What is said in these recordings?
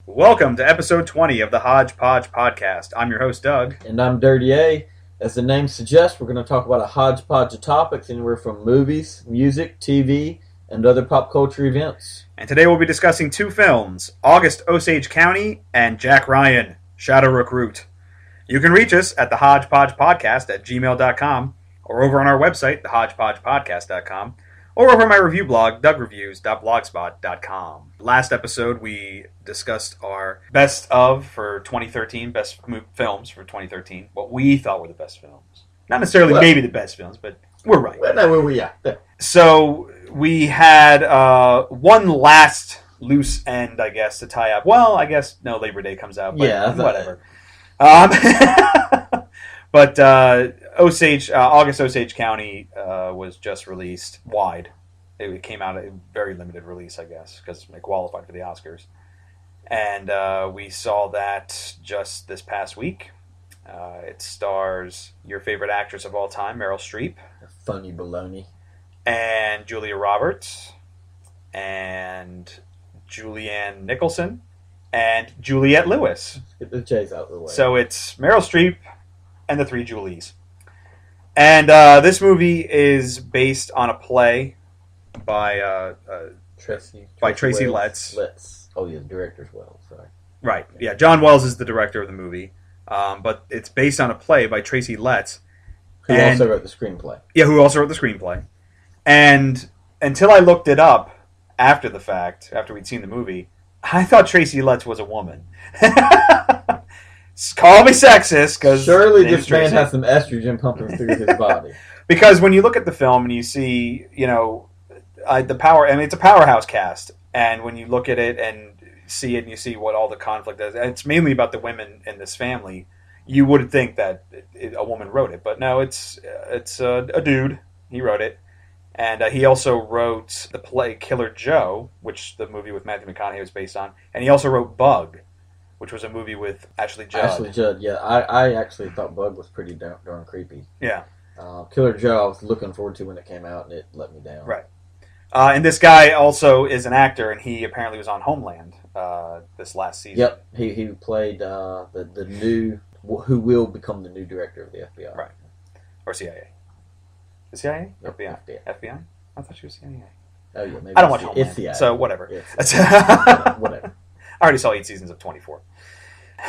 Welcome to episode 20 of the Hodgepodge podcast. I'm your host, Doug. And I'm Dirty A. As the name suggests, we're going to talk about a hodgepodge of topics anywhere from movies, music, TV, and other pop culture events. And today we'll be discussing two films, August, Osage County, and Jack Ryan, Shadow Recruit. You can reach us at the Hodgepodge Podcast at gmail.com or over on our website, thehodgepodgepodcast.com, or over my review blog, dougreviews.blogspot.com. Last episode, we discussed our best of for 2013, best films for 2013, what we thought were the best films. Not necessarily maybe the best films, but we're right. Well, no, yeah. So we had one last loose end, I guess, to tie up. Well, I guess no, Labor Day comes out, but yeah, whatever. But August Osage County was just released wide. It came out a very limited release, I guess, because it qualified for the Oscars. And we saw that just this past week. It stars your favorite actress of all time, Meryl Streep. Funny baloney. And Julia Roberts. And Julianne Nicholson. And Juliette Lewis. Get the J's out of the way. So it's Meryl Streep and the three Julies. And this movie is based on a play by Tracy Letts. Oh, yeah, the director as well. Sorry. Right. Yeah, John Wells is the director of the movie. But it's based on a play by Tracy Letts. Who also wrote the screenplay. Yeah, who also wrote the screenplay. And until I looked it up after the fact, after we'd seen the movie, I thought Tracy Letts was a woman. Call me sexist, because surely this man has some estrogen pumping through his body. Because when you look at the film and you see, the power. I mean, it's a powerhouse cast, and when you look at it and see it, and you see what all the conflict is, and it's mainly about the women in this family. You would think that a woman wrote it, but no, it's a dude. He wrote it, and he also wrote the play Killer Joe, which the movie with Matthew McConaughey was based on, and he also wrote Bug, which was a movie with Ashley Judd. Yeah. I actually thought Bug was pretty darn creepy. Yeah. Killer Joe I was looking forward to when it came out, and it let me down. Right. And this guy also is an actor, and he apparently was on Homeland this last season. Yep. He played the new, who will become the new director of the FBI. Right. Or CIA. The CIA? Yep. FBI? FBI? I thought she was CIA. Oh, yeah. Maybe I don't watch Homeland, it's CIA. so whatever. Whatever. I already saw 8 seasons of 24.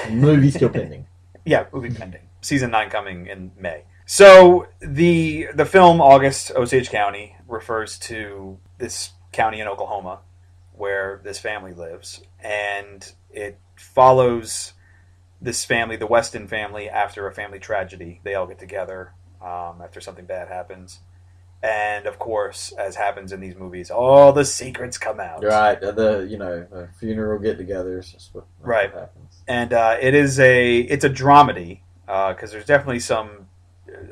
Movie still pending. Yeah, movie pending. Season 9 coming in May. So the film August, Osage County refers to this county in Oklahoma where this family lives, and it follows this family, the Weston family, after a family tragedy. They all get together after something bad happens. And of course, as happens in these movies, all the secrets come out. Right, the funeral get-togethers. That's what happens. And it's a dramedy because there's definitely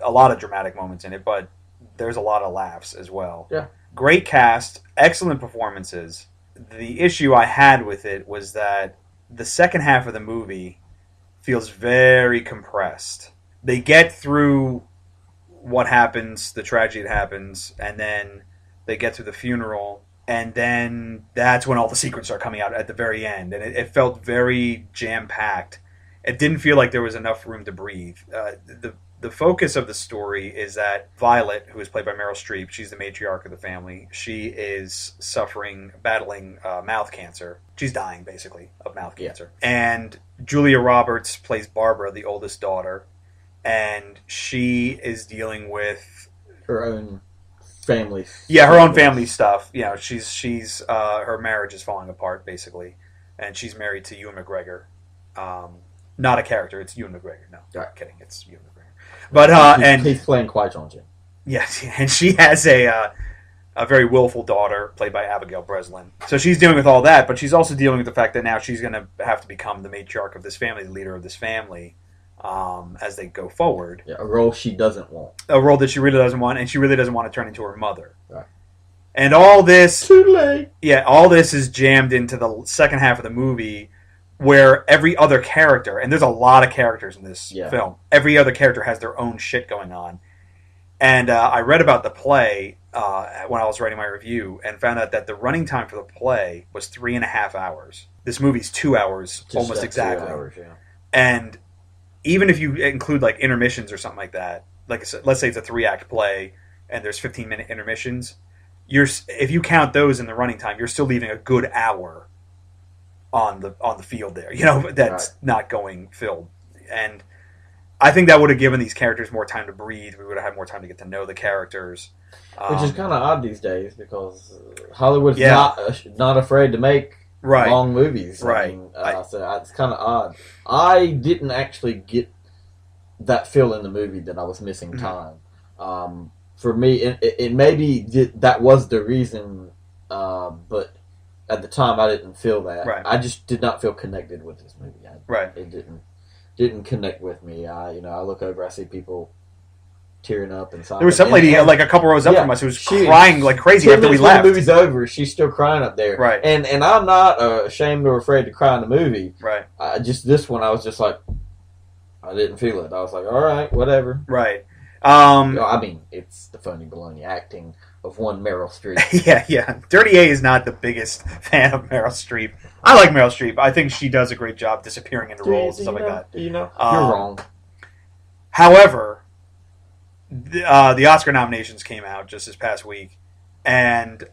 a lot of dramatic moments in it, but there's a lot of laughs as well. Yeah, great cast, excellent performances. The issue I had with it was that the second half of the movie feels very compressed. They get through what happens, the tragedy that happens, and then they get to the funeral, and then that's when all the secrets are coming out at the very end, and it felt very jam-packed. It didn't feel like there was enough room to breathe. The focus of the story is that Violet, who is played by Meryl Streep, she's the matriarch of the family. She is battling mouth cancer. She's dying, basically, of mouth cancer. And Julia Roberts plays Barbara, the oldest daughter, and she is dealing with her own family. Yeah, her own family stuff. She's her marriage is falling apart, basically, and she's married to Ewan McGregor. Not a character, it's Ewan McGregor. No, not kidding, it's Ewan McGregor. But he's playing Qui-Gon Jinn. Yes, and she has a very willful daughter played by Abigail Breslin. So she's dealing with all that, but she's also dealing with the fact that now she's going to have to become the matriarch of this family, the leader of this family, as they go forward. Yeah, a role she doesn't want. A role that she really doesn't want, and she really doesn't want to turn into her mother. Right. And all this... Too late! Yeah, all this is jammed into the second half of the movie, where every other character, and there's a lot of characters in this film, every other character has their own shit going on. And I read about the play when I was writing my review and found out that the running time for the play was 3.5 hours. This movie's 2 hours, Just almost that exactly. 2 hours, yeah. And even if you include like intermissions or something like that, like let's say it's a 3-act play and there's 15-minute intermissions, if you count those in the running time, you're still leaving a good hour on the field there. That's not going filled. And I think that would have given these characters more time to breathe. We would have had more time to get to know the characters. Which is kind of odd these days because Hollywood's not afraid to make long movies. Right. I mean, so it's kind of odd. I didn't actually get that feel in the movie that I was missing time. For me, it maybe that was the reason, but at the time I didn't feel that. Right. I just did not feel connected with this movie. It didn't connect with me. I look over, I see people tearing up inside. There was some lady like a couple rows up from us who was crying like crazy after we left. The movie's over, she's still crying up there. Right. And I'm not ashamed or afraid to cry in the movie. Right. Just this one, I was just like, I didn't feel it. I was like, all right, whatever. Right. I mean, it's the funny baloney acting of one Meryl Streep. Yeah. Dirty A is not the biggest fan of Meryl Streep. I like Meryl Streep. I think she does a great job disappearing into roles and stuff like that. You're wrong. However, the Oscar nominations came out just this past week, and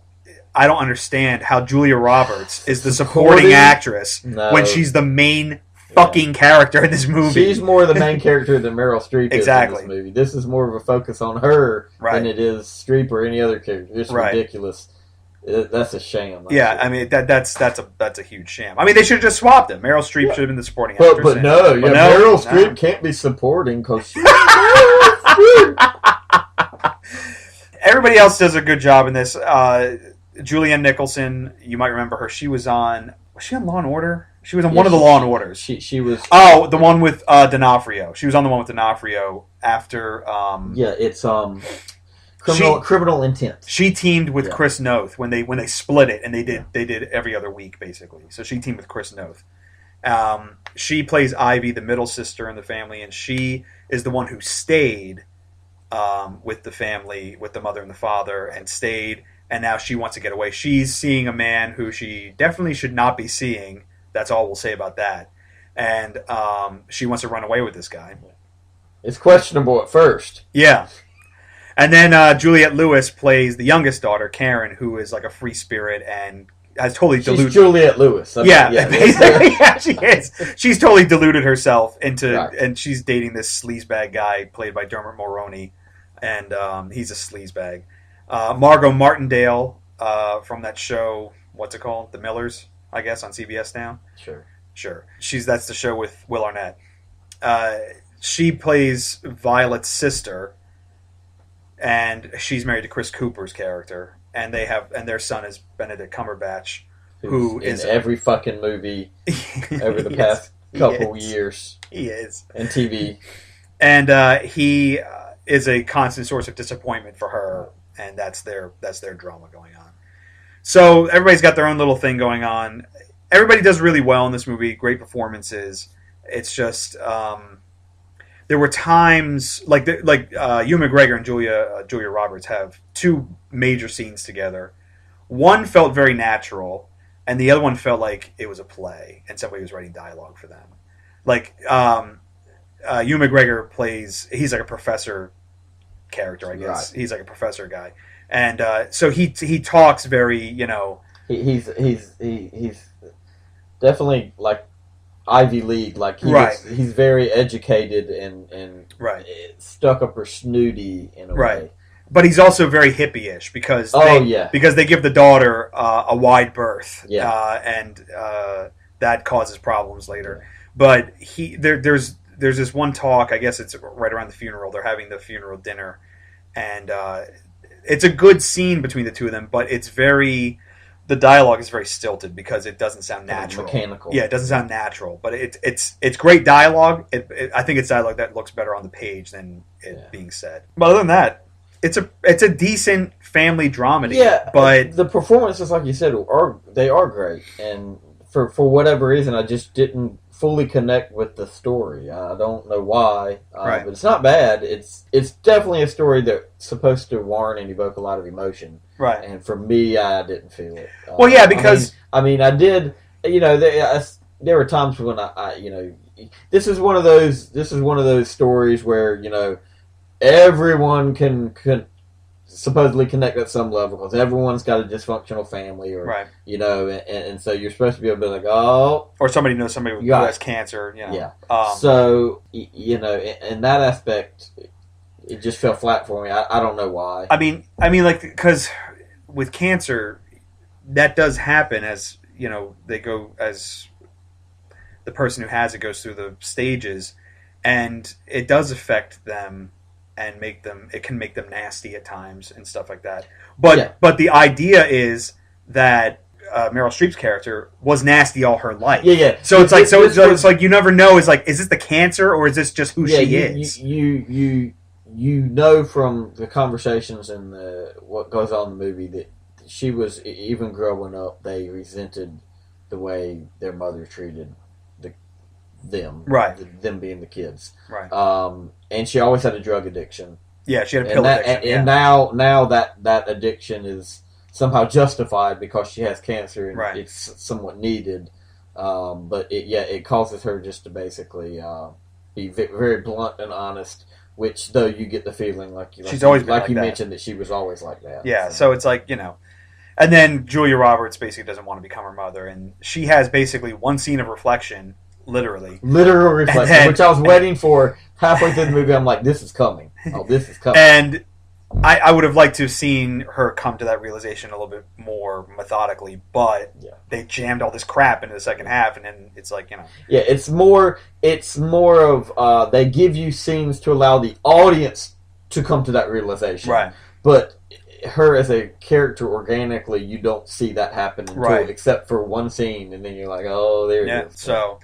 I don't understand how Julia Roberts is the supporting actress when she's the main fucking character in this movie. She's more the main character than Meryl Streep is in this movie. This is more of a focus on her than it is Streep or any other character. It's ridiculous. That's a sham. I mean that's a huge sham. I mean they should have just swapped them. Meryl Streep should have been the supporting actress. But Meryl Streep can't be supporting because she's everybody else does a good job in this. Julianne Nicholson, you might remember her. Was she on Law and Order? She was on one of the Law and Orders. She was. Oh, the one with D'Onofrio. She was on the one with D'Onofrio after. It's Criminal Intent. She teamed with Chris Noth when they split it, and they did every other week basically. So she teamed with Chris Noth. She plays Ivy, the middle sister in the family, and she is the one who stayed with the family, with the mother and the father, and stayed. And now she wants to get away. She's seeing a man who she definitely should not be seeing. That's all we'll say about that. And she wants to run away with this guy. It's questionable at first. Yeah. And then Juliette Lewis plays the youngest daughter, Karen, who is like a free spirit and has totally deluded. She's Juliette Lewis. Yeah, she is. She's totally deluded herself into, and she's dating this sleazebag guy played by Dermot Mulroney, and he's a sleazebag. Margot Martindale from that show, what's it called? The Millers, I guess, on CBS now. Sure. That's the show with Will Arnett. She plays Violet's sister, and she's married to Chris Cooper's character, and their son is Benedict Cumberbatch, who is in every fucking movie over the past couple years. He is. And TV. And he is a constant source of disappointment for her, and that's their drama going on. So everybody's got their own little thing going on. Everybody does really well in this movie. Great performances. It's just there were times like Ewan McGregor and Julia Roberts have two major scenes together. One felt very natural, and the other one felt like it was a play and somebody was writing dialogue for them. Like Ewan McGregor he's like a professor character, I guess. He's like a professor guy, and so he talks very, He's definitely like Ivy League, like he's very educated and stuck up or snooty in a way. But he's also very hippie-ish because they give the daughter a wide berth, and that causes problems later. But there's this one talk, I guess it's right around the funeral. They're having the funeral dinner, and it's a good scene between the two of them, but the dialogue is very stilted because it doesn't sound natural. Mechanical. Yeah, it doesn't sound natural, but it's great dialogue. I think it's dialogue that looks better on the page than it being said. But other than that, it's a decent family dramedy. Yeah, but the performances, like you said, are great, and for whatever reason, I just didn't fully connect with the story. I don't know why, but it's not bad. It's definitely a story that's supposed to warn and evoke a lot of emotion. Right. And for me, I didn't feel it. Well, yeah, because I mean, I did there were times when this is one of those stories where everyone can supposedly connect at some level because everyone's got a dysfunctional family, or right, and so you're supposed to be able to be like, oh, or somebody knows somebody who has cancer, yeah. So in that aspect, it just fell flat for me. I don't know why. I mean, like, because with cancer, that does happen as they go, as the person who has it goes through the stages, and it does affect them and it can make them nasty at times and stuff like that. But the idea is that Meryl Streep's character was nasty all her life. Yeah. So it's like you never know. Is this the cancer or is this just who she is? You know from the conversations and what goes on in the movie that she was, even growing up, they resented the way their mother treated them, right? Them being the kids, right? And she always had a drug addiction. Yeah, she had a pill addiction. And now that addiction is somehow justified because she has cancer and right. It's somewhat needed. But it causes her just to basically be very blunt and honest. Which, though, you get the feeling she's always been like you that. mentioned that she was always like that. Yeah, so it's like, and then Julia Roberts basically doesn't want to become her mother, and she has basically one scene of reflection, literal reflection, which I was waiting for halfway through the movie. I'm like, this is coming. Oh, this is coming. And I would have liked to have seen her come to that realization a little bit more methodically, but they jammed all this crap into the second half, and then it's like, Yeah, it's more of they give you scenes to allow the audience to come to that realization. Right. But her as a character organically, you don't see that happen except for one scene, and then you're like, oh, there it is. So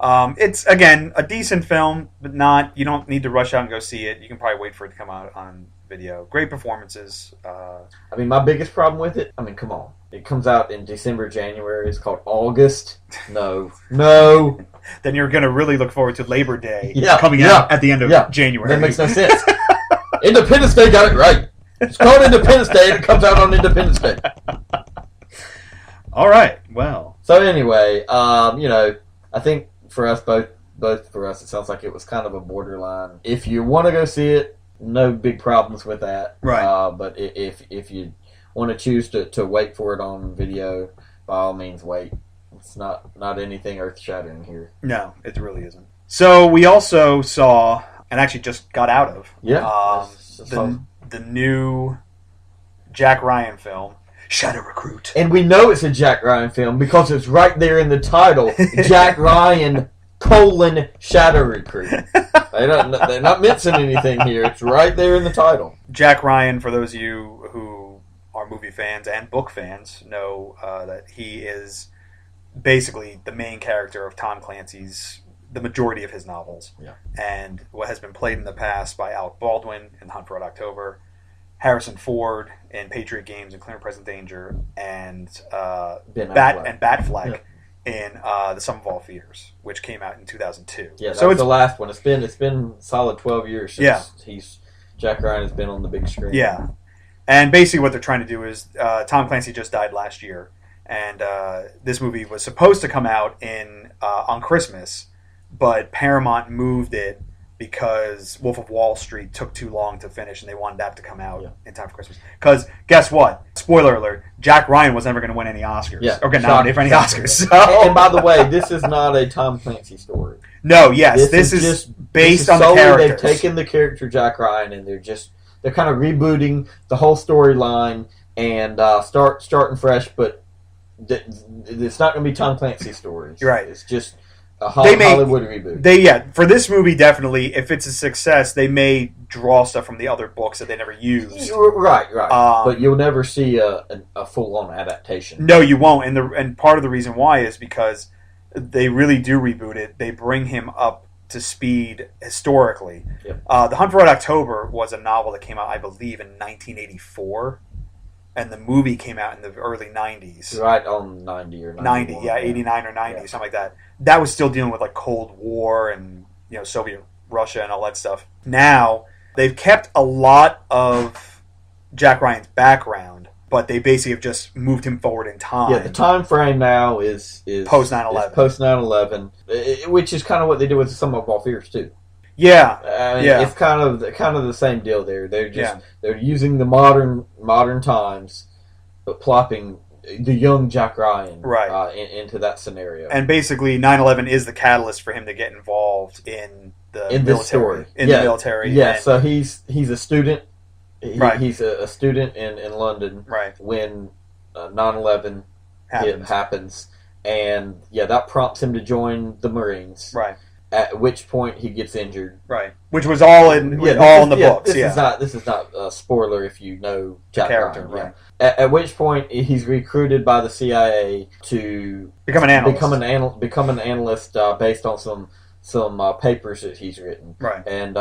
it's, again, a decent film, but you don't need to rush out and go see it. You can probably wait for it to come out on video. Great performances. My biggest problem with it, come on. It comes out in December, January. It's called August. No. Then you're going to really look forward to Labor Day coming out at the end of January. That makes no sense. Independence Day got it right. It's called Independence Day, and it comes out on Independence Day. All right. Well. So anyway, I think for us, both for us, it sounds like it was kind of a borderline. If you want to go see it, no big problems with that. Right. But if you want to choose to wait for it on video, by all means, wait. It's not anything earth-shattering here. No, it really isn't. So we also saw, and actually just got out of, the new Jack Ryan film, Shadow Recruit. And we know it's a Jack Ryan film because it's right there in the title, Jack Ryan, Shadow Recruit. They're not mincing anything here. It's right there in the title. Jack Ryan, for those of you who are movie fans and book fans, know that he is basically the main character of Tom Clancy's, the majority of his novels. Yeah. And what has been played in the past by Alec Baldwin in Hunt for Red October, Harrison Ford in Patriot Games and Clear and Present Danger, and Batfleck in The Sum of All Fears, which came out in 2002. Yeah, so it's the last one. It's been solid 12 years since Jack Ryan has been on the big screen. Yeah. And basically what they're trying to do is Tom Clancy just died last year, and this movie was supposed to come out on Christmas, but Paramount moved it because Wolf of Wall Street took too long to finish, and they wanted that to come out in time for Christmas. Because guess what? Spoiler alert: Jack Ryan was never going to win any Oscars or get nominated for any Oscars. So. And by the way, this is not a Tom Clancy story. No, yes, this is just based on the characters. They've taken the character Jack Ryan, and they're kind of rebooting the whole storyline and starting fresh. But it's not going to be Tom Clancy's story. Right. It's just a Hollywood reboot. For this movie, definitely, if it's a success, they may draw stuff from the other books that they never used. Right. But you'll never see a full-on adaptation. No, you won't. And part of the reason why is because they really do reboot it. They bring him up to speed historically. Yep. The Hunt for Red October was a novel that came out, I believe, in 1984. And the movie came out in the early 90s. Right on 90 or 90, 89 or 90, something like that. That was still dealing with like Cold War and Soviet Russia and all that stuff. Now, they've kept a lot of Jack Ryan's background, but they basically have just moved him forward in time. Yeah, the time frame now is post 9/11. Post 9/11, which is kind of what they did with Some of Our Fears too. Yeah, I mean, it's kind of the same deal there. They're using the modern times, but plopping the young Jack Ryan into that scenario. And basically, 9/11 is the catalyst for him to get involved in the military. Story. The military. Yeah, so he's a student. He's a student in London when 9/11 happens. And that prompts him to join the Marines. Right. At which point he gets injured. Right. Which was all in the books. This is not a spoiler if you know Jack character. Ryan, right. At which point he's recruited by the CIA to become an analyst. Become an analyst based on some papers that he's written. Right. And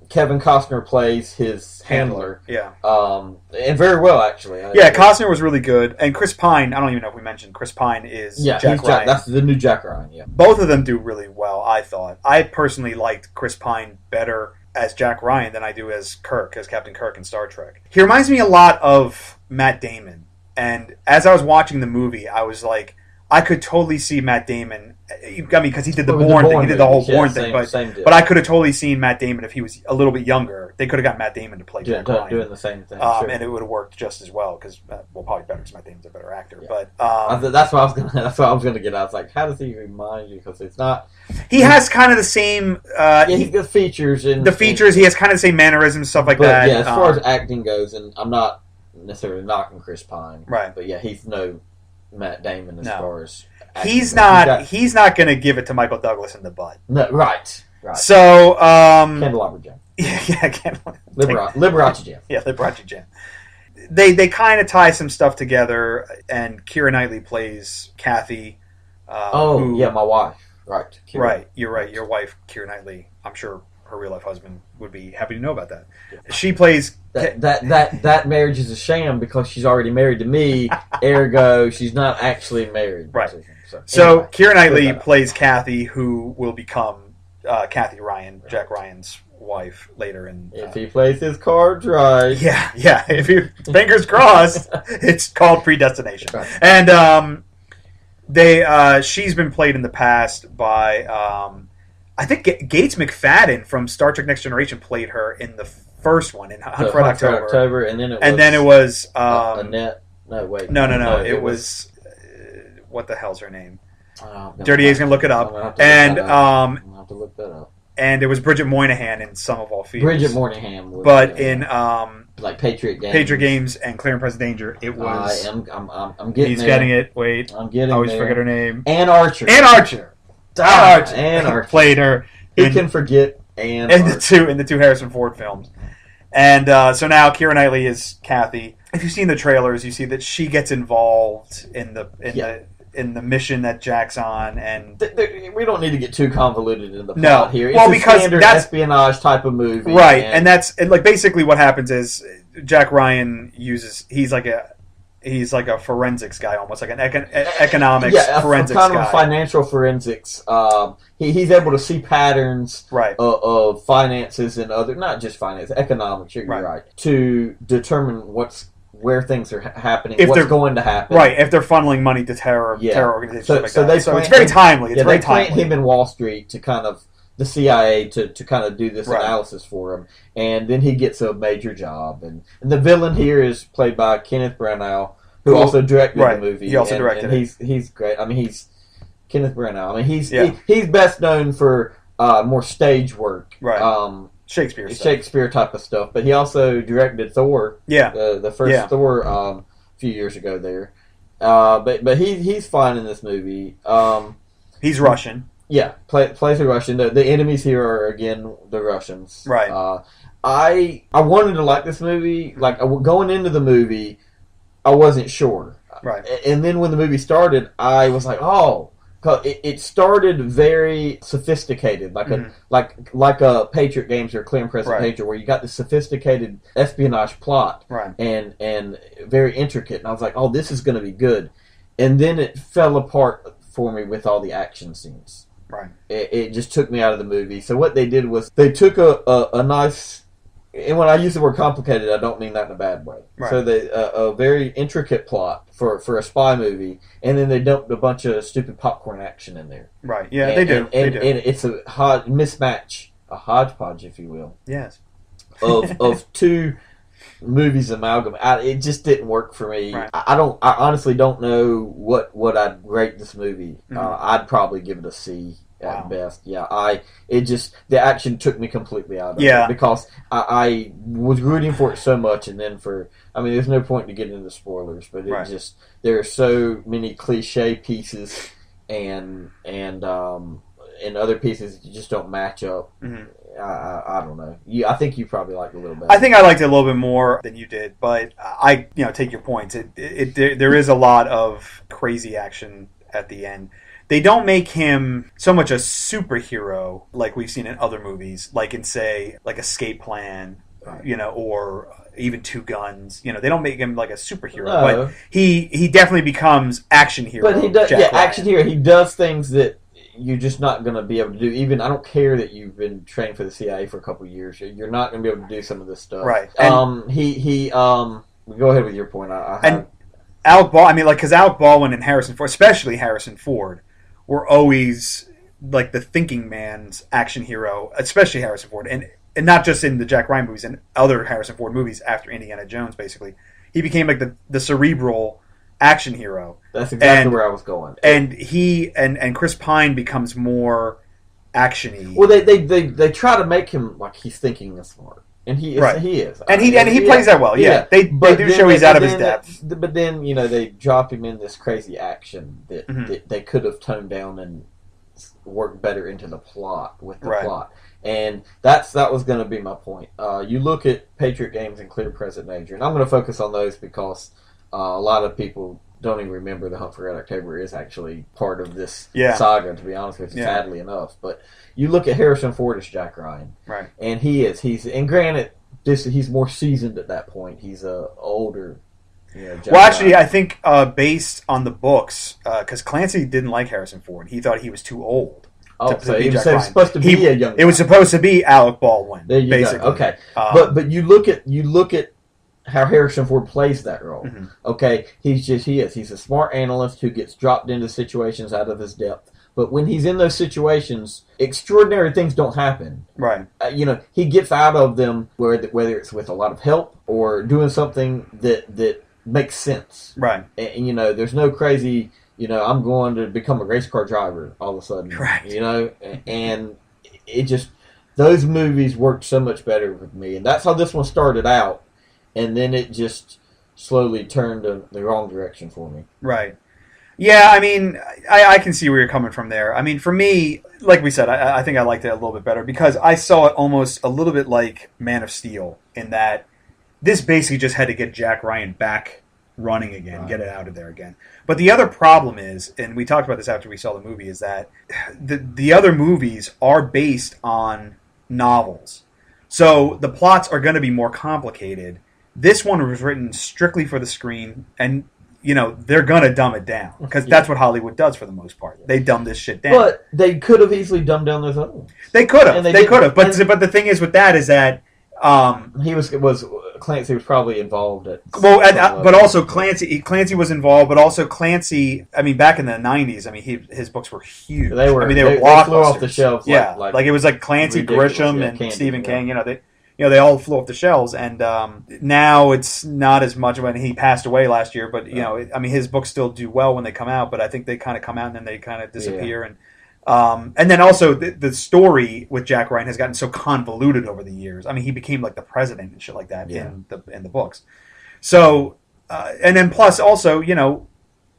Kevin Costner plays his handler. Yeah. And very well, actually. Costner was really good. And Chris Pine, I don't even know if we mentioned, Chris Pine is Jack Ryan. That's the new Jack Ryan, yeah. Both of them do really well, I thought. I personally liked Chris Pine better as Jack Ryan than I do as Captain Kirk in Star Trek. He reminds me a lot of Matt Damon. And as I was watching the movie, I was like, I could totally see Matt Damon. Because he did the Bourne thing. He did the whole Bourne thing. But I could have totally seen Matt Damon if he was a little bit younger. They could have got Matt Damon to play Jack Ryan. Doing the same thing. Sure. And it would have worked just as well. Because, probably better because Matt Damon's a better actor. Yeah. But that's what I was gonna get at. I was like, how does he remind you? Because it's not. He has kind of the same. He's the features. He has kind of the same mannerisms, stuff like that. Yeah, as far as acting goes, and I'm not necessarily knocking Chris Pine. Right. But he's no Matt Damon as far as. He's not going to give it to Michael Douglas in the butt. No, right. So, Candelabra Jam. Liberace Jam. Yeah, Liberace Jam. They kind of tie some stuff together, and Keira Knightley plays Kathy. My wife. Right. Keira. Right, you're right. Your wife, Keira Knightley. I'm sure her real life husband would be happy to know about that. Yeah. She plays that marriage is a sham because she's already married to me. Ergo, she's not actually married. Right. So anyway, Keira Knightley plays Kathy, who will become Kathy Ryan, Jack Ryan's wife later. If he plays his cards right. Yeah. If you fingers crossed, it's called predestination. Right. And she's been played in the past by I think Gates McFadden from Star Trek Next Generation played her in the first one in Hunt for Red October. And then it was Annette. No, wait. No. It was what the hell's her name? Dirty A's gonna look it up. I'm gonna have to look that up. And it was Bridget Moynihan in Some of All Fears. Bridget Moynihan, but in like Patriot Games and Clear and Present Danger, it was. I'm getting. He's there. Getting it. Wait, I'm getting. I always forget her name. Ann Archer. Ann Archer played her. Who can forget Ann Archer? In the two Harrison Ford films. And so now Keira Knightley is Kathy. If you've seen the trailers, you see that she gets involved in the mission that Jack's on, and we don't need to get too convoluted in the plot here. It's because standard espionage type of movie, right? And like basically what happens is Jack Ryan he's like a forensics guy, almost like an economics forensics kind guy. Of financial forensics. He's able to see patterns of finances and other, not just finance, economics. You're right. To determine where things are happening, what's going to happen. Right, if they're funneling money to terror organizations. So it's very timely. They plant him in Wall Street to kind of the CIA to kind of do this analysis for him, and then he gets a major job. And the villain here is played by Kenneth Branagh, who also directed the movie. He also directed it. He's great. I mean, he's Kenneth Branagh. I mean, he's best known for more stage work. Right. Shakespeare type of stuff, but he also directed Thor. The first Thor a few years ago there. But he's fine in this movie. He's Russian. Yeah, plays a Russian. The enemies here are again the Russians. Right. I wanted to like this movie. Like going into the movie, I wasn't sure. Right. And then when the movie started, I was like, oh. It started very sophisticated, like a Patriot Games or Clear and Present Danger, where you got this sophisticated espionage plot, and very intricate. And I was like, "Oh, this is going to be good." And then it fell apart for me with all the action scenes. Right. It just took me out of the movie. So what they did was they took a nice and when I use the word complicated, I don't mean that in a bad way. Right. So a very intricate plot for a spy movie, and then they dumped a bunch of stupid popcorn action in there. Right. Yeah, they do. And it's a mismatch, a hodgepodge, if you will. Yes. of two movies amalgam. It just didn't work for me. Right. I honestly don't know what I'd rate this movie. Mm-hmm. I'd probably give it a C. Wow. At best, yeah. The action took me completely out of Yeah. it because I was rooting for it so much, and then there's no point to get into spoilers, but it Right. just there are so many cliche pieces and other pieces that just don't match up. Mm-hmm. I don't know. I think you probably liked it a little better. I think I liked it a little bit more than you did, but I take your points. There is a lot of crazy action at the end. They don't make him so much a superhero like we've seen in other movies, like in, say, like Escape Plan, or even Two Guns. They don't make him like a superhero, No. but he definitely becomes action hero. But he does, Jack Ryan. action hero. He does things that you're just not going to be able to do. Even I don't care that you've been trained for the CIA for a couple of years. You're not going to be able to do some of this stuff. Right. Go ahead with your point. And Alec Baldwin, because Alec Baldwin and Harrison Ford, especially Harrison Ford, were always like the thinking man's action hero, especially Harrison Ford, and not just in the Jack Ryan movies and other Harrison Ford movies after Indiana Jones. Basically, he became like the cerebral action hero. That's exactly where I was going. And he and Chris Pine becomes more actiony. Well, they try to make him like he's thinking and smart, and he is. Right. He is, and he plays that well. Yeah, they do show he's out of his depth. But then they drop him in this crazy action that they could have toned down and worked better into the plot with the plot. And that was going to be my point. You look at Patriot Games and Clear Present Danger, and I'm going to focus on those because a lot of people don't even remember the Hunt for Red October is actually part of this saga, to be honest with you, sadly enough. But you look at Harrison Ford as Jack Ryan. Right. And and granted, he's more seasoned at that point. He's older. Well, actually, I think based on the books, because Clancy didn't like Harrison Ford. He thought he was too old. So it was supposed to be a young guy. It was supposed to be Alec Baldwin, there you basically. Go. Okay. But you look at how Harrison Ford plays that role. Mm-hmm. Okay, he's a smart analyst who gets dropped into situations out of his depth. But when he's in those situations, extraordinary things don't happen. Right. He gets out of them whether it's with a lot of help or doing something that makes sense. Right. And there's no crazy. I'm going to become a race car driver all of a sudden. Right. And it just those movies worked so much better with me, and that's how this one started out. And then it just slowly turned in the wrong direction for me. Right. Yeah, I can see where you're coming from there. For me, like we said, I think I liked it a little bit better because I saw it almost a little bit like Man of Steel in that this basically just had to get Jack Ryan back running again, get it out of there again. But the other problem is, and we talked about this after we saw the movie, is that the other movies are based on novels. So the plots are going to be more complicated. This one was written strictly for the screen, and they're gonna dumb it down because that's what Hollywood does for the most part. They dumb this shit down. But they could have easily dumbed down those other ones. They could have. They could have. But the thing is with that is that Clancy was probably involved but also Clancy was involved. But also Clancy. Back in the '90s, his books were huge. They were. They were blockbusters. They flew off the shelves. Yeah, like it was like Clancy, Grisham, and Stephen King. They all flew off the shelves, and now it's not as much when he passed away last year. But his books still do well when they come out. But I think they kind of come out and then they kind of disappear. And then also the story with Jack Ryan has gotten so convoluted over the years. He became like the president and shit like that in the books. So and then plus also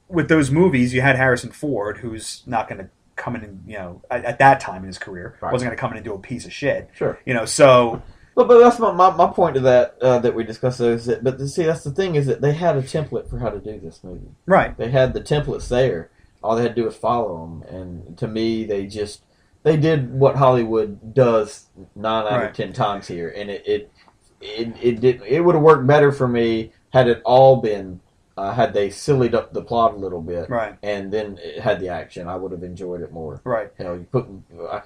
with those movies you had Harrison Ford, who's not going to come in and at that time in his career wasn't going to come in and do a piece of shit. Sure. So. But that's my point to that we discussed those. But see, that's the thing is that they had a template for how to do this movie. Right. They had the templates there. All they had to do was follow them. And to me, they did what Hollywood does 9 out of 10 times here. And it would have worked better for me had it all been had they sillied up the plot a little bit, right? And then it had the action. I would have enjoyed it more, right? You put,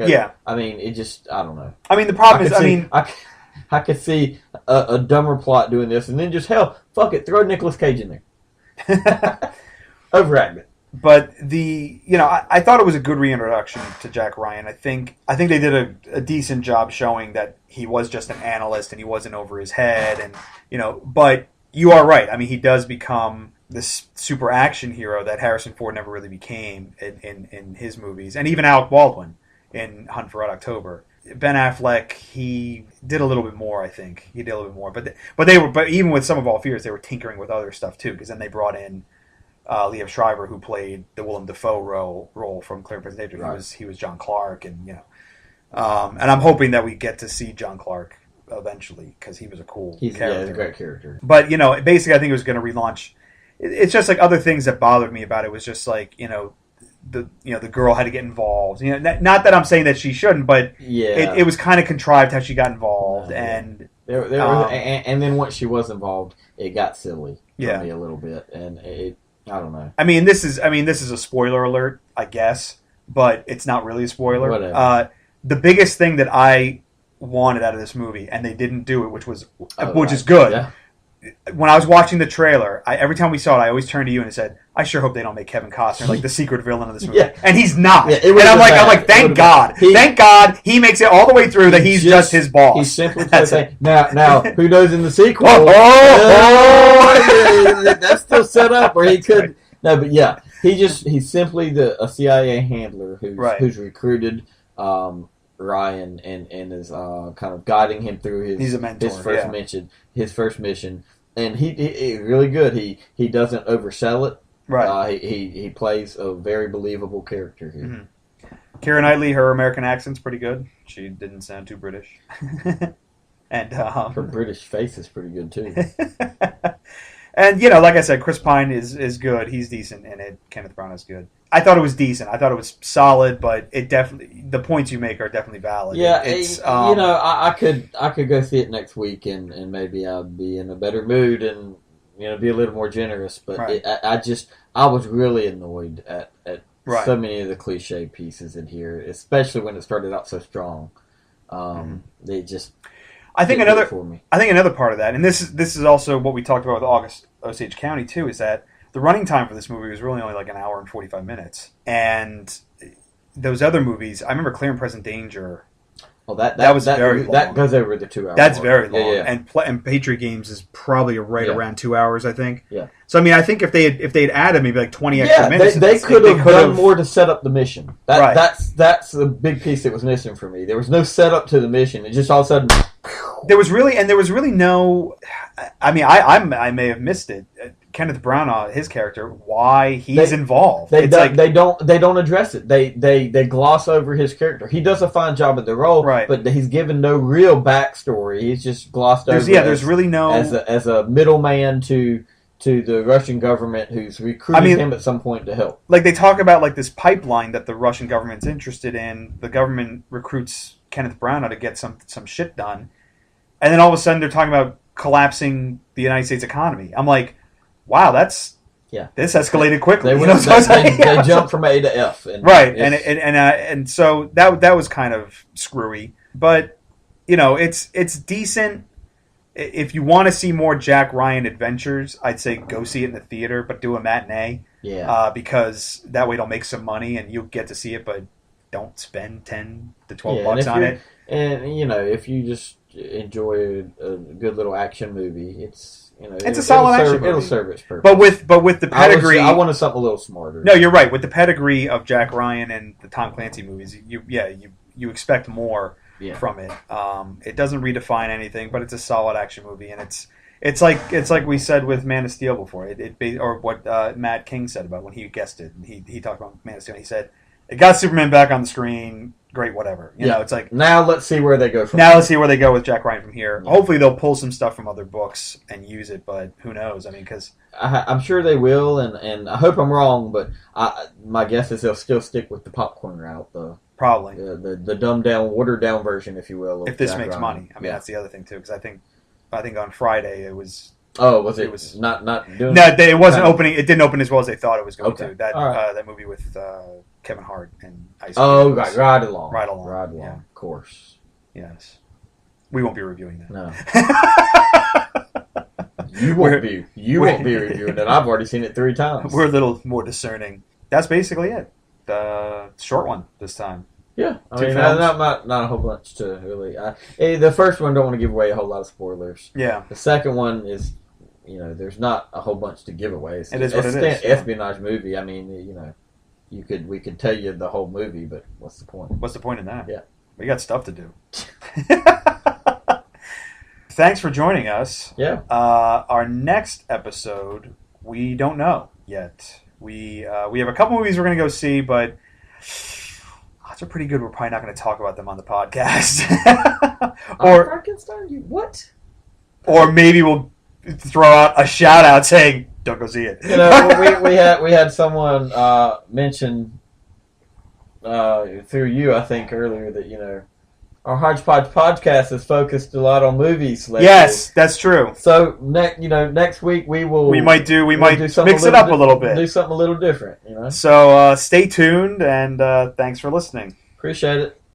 yeah. It just I don't know. The problem is, I could see a dumber plot doing this, and then just hell, fuck it, throw Nicolas Cage in there. Overact it. But I thought it was a good reintroduction to Jack Ryan. I think they did a decent job showing that he was just an analyst and he wasn't over his head, and but you are right. I mean, he does become this super action hero that Harrison Ford never really became in his movies, and even Alec Baldwin in Hunt for Red October. Ben Affleck, he did a little bit more. I think he did a little bit more, but even with Some of All Fears, they were tinkering with other stuff too, because then they brought in Liev Schreiber, who played the Willem Dafoe role from Clear Presentation. Right. He was John Clark, and and I'm hoping that we get to see John Clark eventually, because he was a cool character. Yeah, he's a great character. But basically, I think it was going to relaunch. It's just like other things that bothered me about it was just like the girl had to get involved. Not that I'm saying that she shouldn't, but it was kind of contrived how she got involved, and and then once she was involved, it got silly for me a little bit, and I don't know. I mean, this is a spoiler alert, I guess, but it's not really a spoiler. Whatever. The biggest thing that I wanted out of this movie, and they didn't do it, which is good. Yeah. When I was watching the trailer, every time we saw it, I always turned to you and said, "I sure hope they don't make Kevin Costner like the secret villain of this movie." Yeah. And he's not. Yeah, and I'm like, thank God, thank God, he makes it all the way through that he's just his boss. He's simply saying, now, who knows in the sequel? That's still set up, or he could. No, but yeah, he's simply a CIA handler who's recruited Ryan and is kind of guiding him through he's a mentor, his first mission, and he really good. He doesn't oversell it. Right. He plays a very believable character here. Mm-hmm. Keira Knightley, her American accent's pretty good. She didn't sound too British. And her British face is pretty good too. And like I said, Chris Pine is good. He's decent in it. Kenneth Branagh is good. I thought it was decent. I thought it was solid, but the points you make are definitely valid. Yeah, I could go see it next week, and maybe I'll be in a better mood and be a little more generous. But right. I was really annoyed at right. so many of the cliche pieces in here, especially when it started out so strong. They just. I think another part of that, and this is also what we talked about with Osage County too, is that the running time for this movie was really only like an hour and 45 minutes. And those other movies, I remember Clear and Present Danger. Well, that was very long. That goes over the 2 hours. That's very long. Yeah. And Patriot Games is probably around 2 hours, I think. Yeah. So I mean, I think if they'd added maybe like 20 extra minutes, they could have done more to set up the mission. Right. That's the big piece that was missing for me. There was no setup to the mission. It just all of a sudden. There was really no. I mean, I may have missed it. Kenneth Branagh, his character, why he's involved. They don't address it. They gloss over his character. He does a fine job at the role, right. But he's given no real backstory. He's just glossed over. There's really no as a middleman to the Russian government who's recruiting him at some point to help. Like they talk about like this pipeline that the Russian government's interested in. The government recruits Kenneth Branagh to get some shit done, and then all of a sudden they're talking about collapsing the United States economy. I'm like, wow, this escalated quickly. They jumped from A to F, right? And so that was kind of screwy, but it's decent. If you want to see more Jack Ryan adventures, I'd say go see it in the theater, but do a matinee. Yeah. Because that way it'll make some money and you'll get to see it, but don't spend $10 to $12 on it. And if you just enjoy a good little action movie, it's a solid action movie. It'll serve its purpose. But with the pedigree, I wanted something a little smarter. No, you're right. With the pedigree of Jack Ryan and the Tom Clancy movies, you expect more from it. It doesn't redefine anything, but it's a solid action movie, and it's like we said with Man of Steel before. Or what Matt King said about when he guessed it. He talked about Man of Steel. And he said it got Superman back on the screen. Great, whatever. It's like now let's see where they go from here. Let's see where they go with Jack Ryan from here. Yeah. Hopefully they'll pull some stuff from other books and use it, but who knows? I mean, because I'm sure they will, and I hope I'm wrong, but my guess is they'll still stick with the popcorn route, though. Probably the dumbed down, watered down version, if you will. If this makes money, I mean that's the other thing too. Because I think on Friday it was. Oh, was it? It was not doing. No, it wasn't opening. It didn't open as well as they thought it was going to. That movie with Kevin Hart and Ice Cube. Oh, Ride Along. Yeah. Of course. Yes. We won't be reviewing that. No. You won't be reviewing it. I've already seen it 3 times. We're a little more discerning. That's basically it. The short one this time. Yeah, I 2 mean, films. not a whole bunch to really. The first one, don't want to give away a whole lot of spoilers. Yeah. The second one is, there's not a whole bunch to give away. It is what it is. It's an espionage movie. I mean, we could tell you the whole movie, but what's the point? What's the point in that? Yeah. We got stuff to do. Thanks for joining us. Yeah. Our next episode, we don't know yet. We have a couple movies we're going to go see, but odds are pretty good we're probably not going to talk about them on the podcast. Or Frankenstein? What? Or maybe we'll throw out a shout out saying, "Don't go see it." We had someone mention through you, I think, earlier that our Hodgepodge podcast is focused a lot on movies lately. Yes, that's true. So next week we might do mix it up a little bit. Do something a little different. So stay tuned and thanks for listening. Appreciate it.